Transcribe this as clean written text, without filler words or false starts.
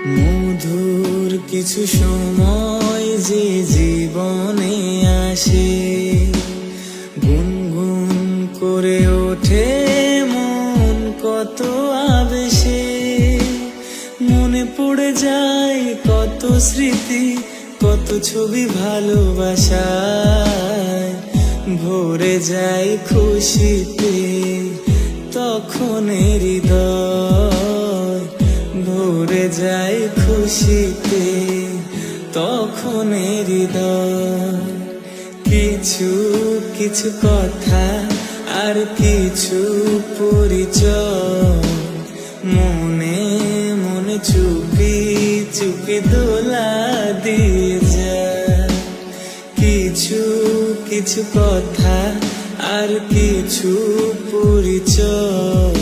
মধুর কিছু সময় যে জীবনে আসে, গুনগুন করে ওঠে মন কত আবেশে। মনে পড়ে যায় কত স্মৃতি, কত ছবি ভালোবাসায়। ভরে যায় খুশিতে তখন হৃদয়, ভরে যায় খুশিতে তখন হৃদয়। কিছু কিছু কথা আর কিছু পরিচয়, মনে মনে চুপি চুপি দোলা দিয়ে যায়। কিছু কিছু কথা আর কিছু পরিচয়,